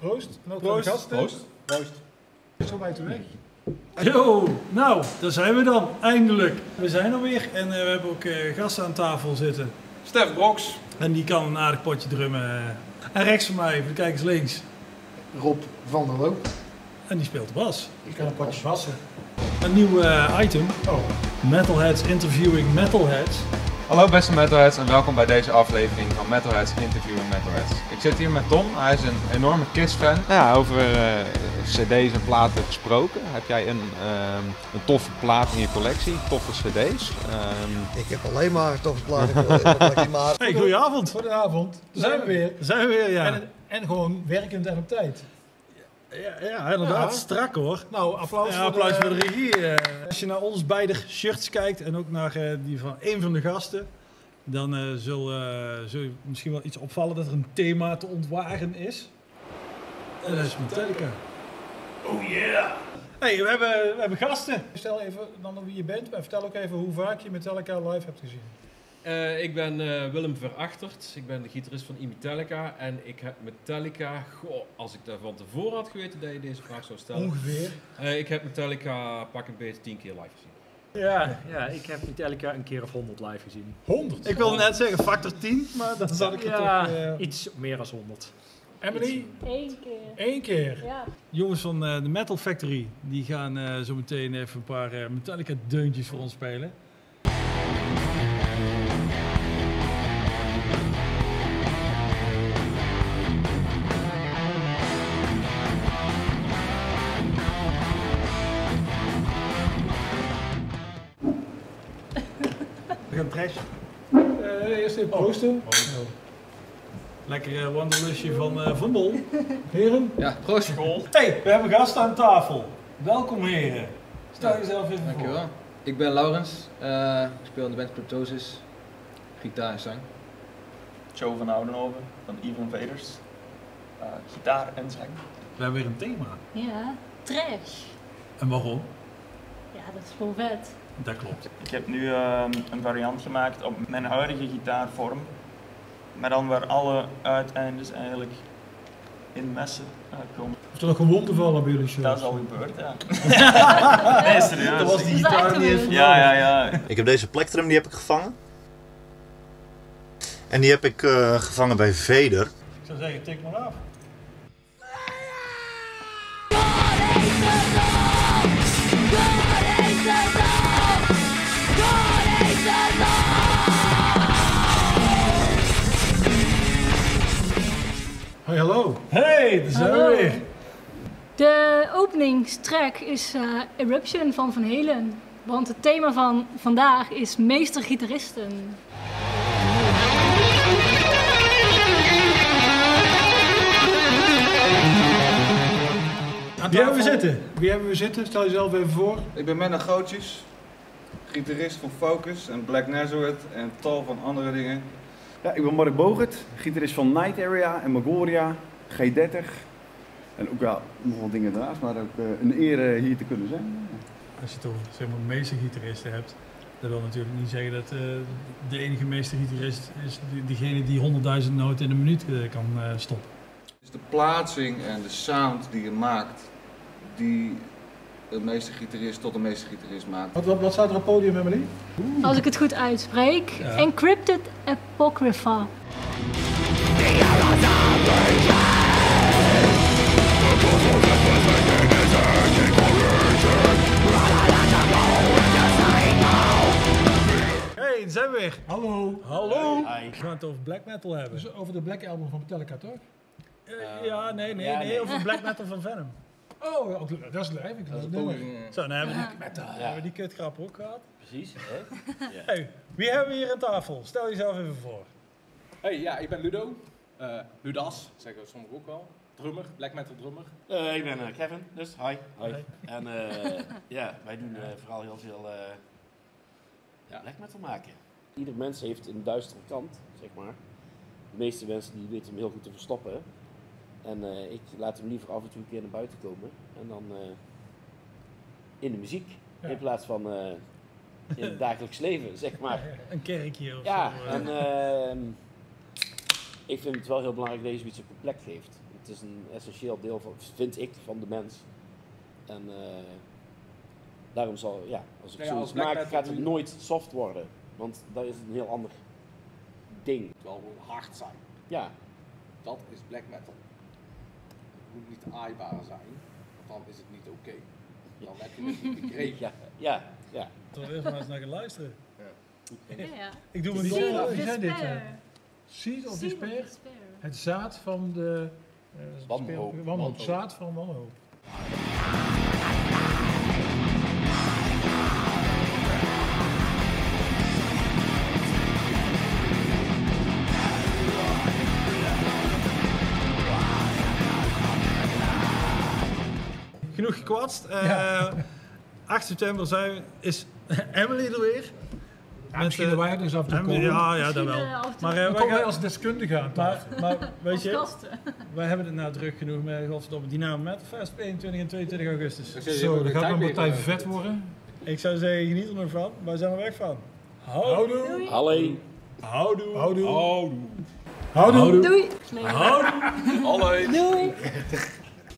Proost. En ook Proost. de gasten. Proost. Proost. Zo bij te weg. Yo, nou, daar zijn we dan, eindelijk. We zijn er weer en we hebben ook gasten aan tafel zitten. Stef Broks. En die kan een aardig potje drummen. En rechts van mij, voor de kijkers links. Rob van der Loop. En die speelt de bas. Ik kan een potje wassen. Een nieuw item. Oh. Metalheads interviewing Metalheads. Hallo beste Metalheads en welkom bij deze aflevering van Metalheads Interviewing Metalheads. Ik zit hier met Tom, hij is een enorme Kiss-fan. Ja, over cd's en platen gesproken. Heb jij een toffe plaat in je collectie, toffe cd's? Ik heb alleen maar toffe platen. Hey, goedenavond. Goedenavond. Daar zijn we weer. Daar zijn we weer, ja. En gewoon werkend en op tijd. Ja, inderdaad. Ja. Strak hoor. Nou, applaus, Ja, applaus voor de regie. Als je naar ons beide shirts kijkt en ook naar die van een van de gasten, dan zul je misschien wel iets opvallen dat er een thema te ontwaren is. En dat is Metallica. Oh yeah! Hey, we hebben gasten. Stel even dan wie je bent, maar vertel ook even hoe vaak je Metallica live hebt gezien. Ik ben Willem Verachtert, ik ben de gitarist van Metallica en ik heb Metallica, als ik daar van tevoren had geweten dat je deze vraag zou stellen. Ongeveer. Ik heb Metallica pak een beetje 10 keer live gezien. Ja, ik heb Metallica een keer of 100 live gezien. 100? Ik wilde net zeggen factor 10, maar dan zat ik er toch... Iets meer dan 100. Emily? 1 keer. 1 keer. Ja. Jongens van de Metal Factory, die gaan zo meteen even een paar Metallica deuntjes voor ons spelen. We gaan trash. Eerst even proosten. Lekker wanderlusje van Bol. Heren? Ja, proost. Hey, we hebben gasten aan tafel. Welkom heren. Stel jezelf even voor. Dankjewel. Ik ben Laurens, ik speel in de band Cryptosis, gitaar en zang. Joe van Oudenhoven van Even Vaders, gitaar en zang. We hebben weer een thema. Ja, trash. En waarom? Ja, dat is gewoon vet. Dat klopt. Ik heb nu een variant gemaakt op mijn huidige gitaarvorm, maar dan waar alle uiteindes eigenlijk in messen komen. Of er nog gewonden vallen bij jullie shows? Dat is al gebeurd, ja. Nee, serieus. Dat was die Dat is gitaar echt niet eens gebeurd. Ja. Ik heb deze plectrum, die heb ik gevangen. En die heb ik gevangen bij Vader. Ik zou zeggen, tik maar af. Hey, hallo. Hey, daar zijn Hallo. we weer. De openingstrack is Eruption van Van Halen. Want het thema van vandaag is meestergitaristen. Wie hebben we zitten? Wie hebben we zitten? Stel jezelf even voor. Ik ben Menno Gootjes, gitarist van Focus en Black Nazareth en tal van andere dingen. Ja, ik ben Mark Bogert, gitarist van Night Area en Magoria, G30. En ook ja, nog wat dingen daarnaast, maar ook een eer hier te kunnen zijn. Als je toch zeg maar meestergitaristen hebt, dat wil natuurlijk niet zeggen dat de enige meestergitarist is diegene die 100.000 noten in een minuut kan stoppen. Dus de plaatsing en de sound die je maakt, die een meestergitarist tot een meestergitarist maakt. Wat staat er op het podium, Emily? Als ik het goed uitspreek. Ja. Encrypted Apocrypha. Hey, daar zijn we weer. Hallo. Hallo. We gaan het over black metal hebben. Dus over de Black Album van Metallica, toch? Ja, nee, over black metal van Venom. Oh, dat is live. Ik geloof het nummer. Zo, dan hebben we die kutgrap ook gehad. Precies, hè? Hey, wie hebben we hier aan tafel? Stel jezelf even voor. Hey, ja, ik ben Ludo. Ludas, zeggen we sommigen ook wel. Drummer, black metal drummer. Ik ben Kevin, dus hi. En ja, wij doen vooral heel veel black metal maken. Ieder mens heeft een duistere kant, zeg maar. De meeste mensen die weten hem heel goed te verstoppen. En ik laat hem liever af en toe een keer naar buiten komen. En dan in de muziek, in plaats van in het dagelijks leven, zeg maar. Een kerkje of ja, zo. En ik vind het wel heel belangrijk dat je zoiets op een plek geeft. het is een essentieel deel van, vind ik, van de mens. En daarom zal, als ik zoiets maak, gaat het nooit soft worden. Want dat is een heel ander ding. Het wel gewoon hard zijn. Ja. Dat is black metal. Het moet niet aaibaar zijn, want dan is het niet oké. Dan heb je het niet begrepen. Ja. Toch even eens naar gaan luisteren. Ja. Ik doe mijn dol. Wie zei dit? Seed of Despair? Het zaad van de... wanhoop. Zaad van wanhoop. Genoeg gekwatst. 8 september is Emily er weer. Ja, misschien dat wij dus af en toe komen. Ja, dat wel. Maar dan komen wij als deskundige aan tafel. Maar weet je, wij hebben het nou druk genoeg met Dynamo Metal Fest op 21 en 22 augustus. Zo, dat gaat nog partij vet worden. Ik zou zeggen, geniet er nog van. Waar zijn we weg van? Houdoe. Alleen. Houdoe. Houdoe. Doei. Houdoe. Doei. Houdoe. Doei.